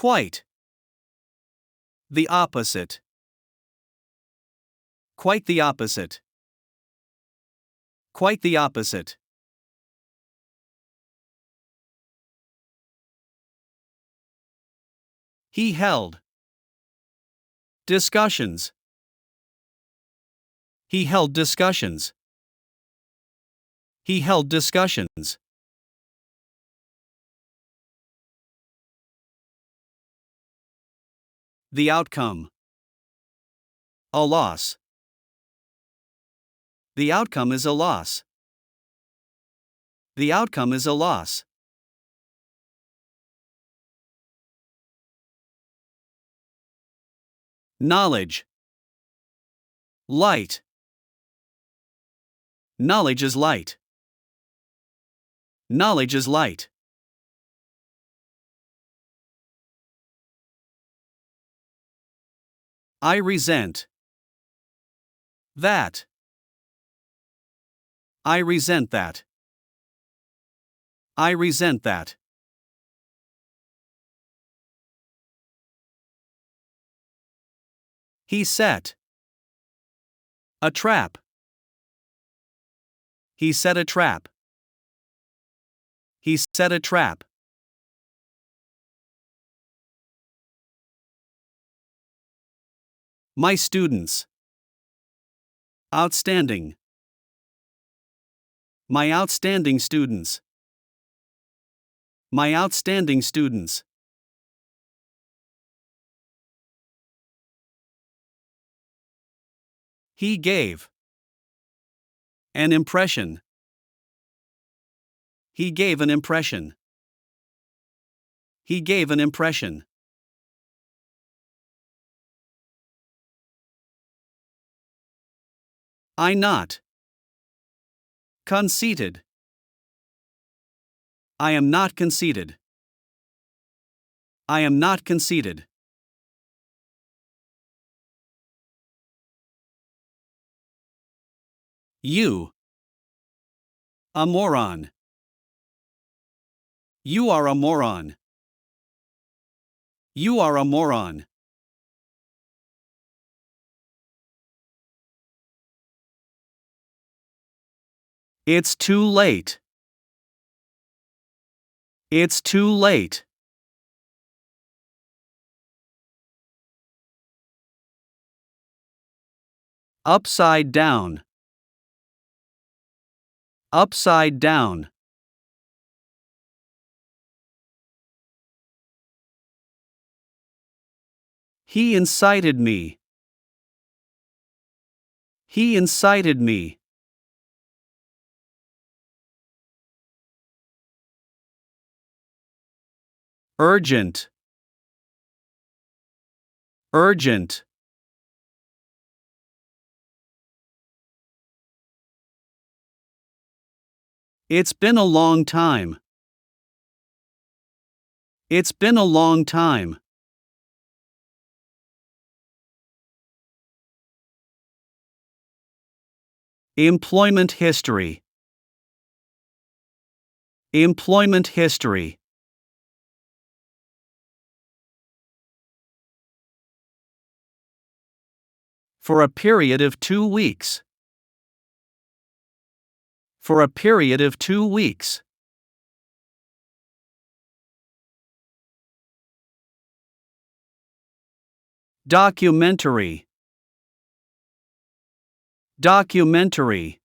Quite. The opposite. Quite the opposite. Quite the opposite. He held discussions. He held discussions. He held discussions. The outcome. A loss. The outcome is a loss. The outcome is a loss. Knowledge. Light. Knowledge is light. Knowledge is light. I resent that. I resent that. I resent that. He set a trap. He set a trap. He set a trap. My students. Outstanding. My outstanding students. My outstanding students. He gave an impression. He gave an impression. He gave an impression. I not conceited. I am not conceited. I am not conceited. You. A moron. You are a moron. You are a moron. It's too late. It's too late. Upside down. Upside down. He incited me. He incited me. Urgent. Urgent. It's been a long time. It's been a long time. Employment history. Employment history. For a period of 2 weeks. For a period of 2 weeks. Documentary. Documentary.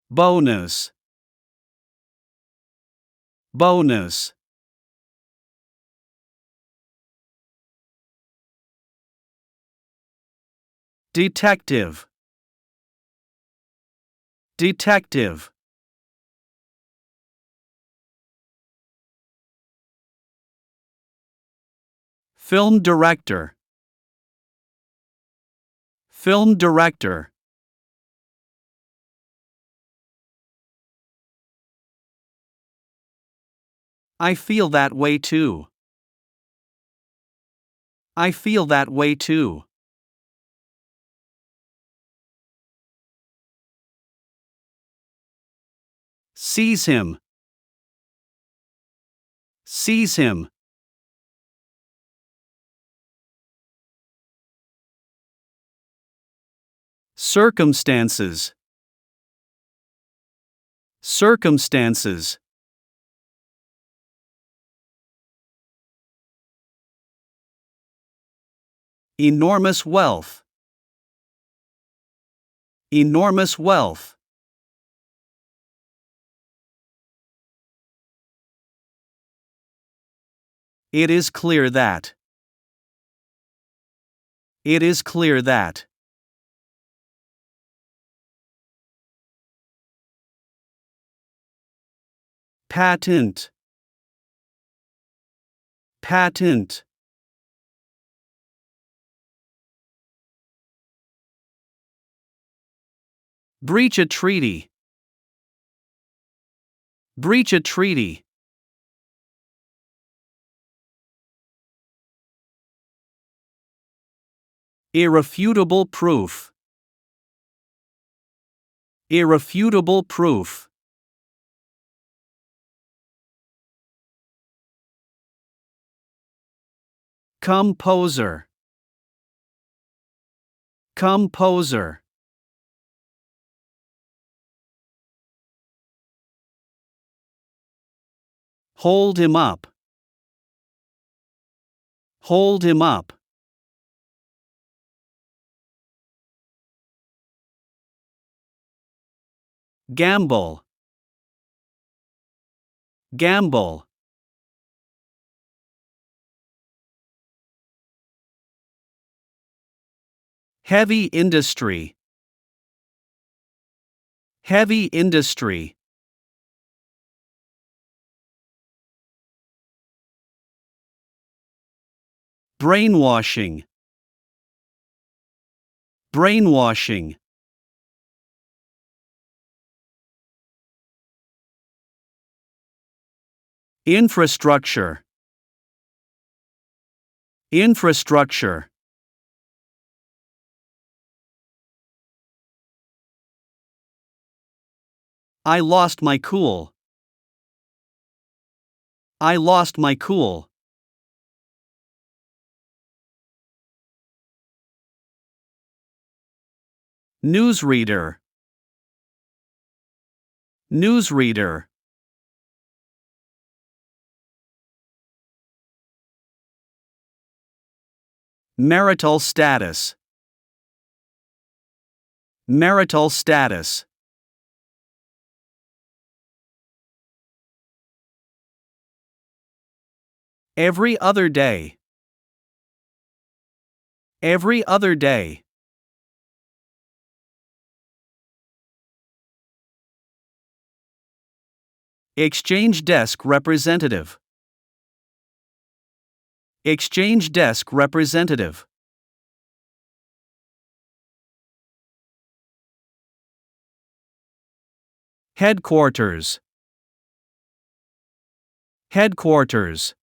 Bonus. Bonus. Detective. Detective. Film director. Film director. I feel that way too. I feel that way too. Seize him. Seize him. Circumstances. Circumstances. Enormous wealth. Enormous wealth. It is clear that. It is clear that. Patent. Patent. Breach a treaty. Breach a treaty. Irrefutable proof. Irrefutable proof. Composer. Composer. Hold him up. Hold him up. Gamble. Gamble. Heavy industry. Heavy industry. Brainwashing. Brainwashing. Infrastructure. Infrastructure. I lost my cool. I lost my cool. Newsreader. Newsreader. Marital status. Marital status. Every other day. Every other day. Exchange desk representative. Exchange desk representative. Headquarters. Headquarters.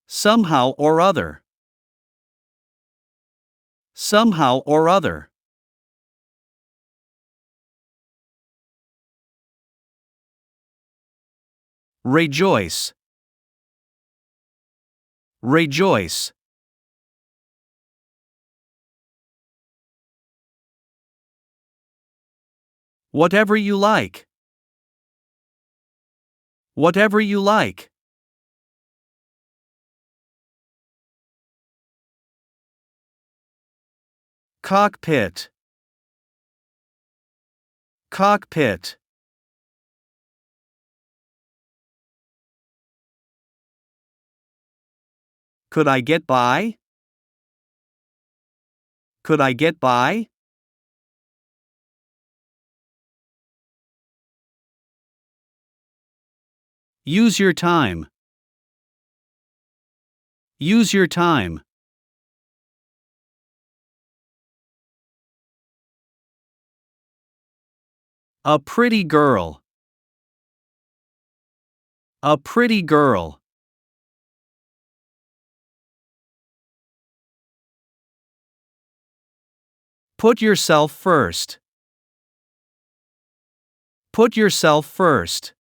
Somehow or other. Somehow or other. Rejoice. Rejoice. Whatever you like. Whatever you like. Cockpit. Cockpit. Could I get by? Could I get by? Use your time. Use your time. A pretty girl. A pretty girl. Put yourself first. Put yourself first.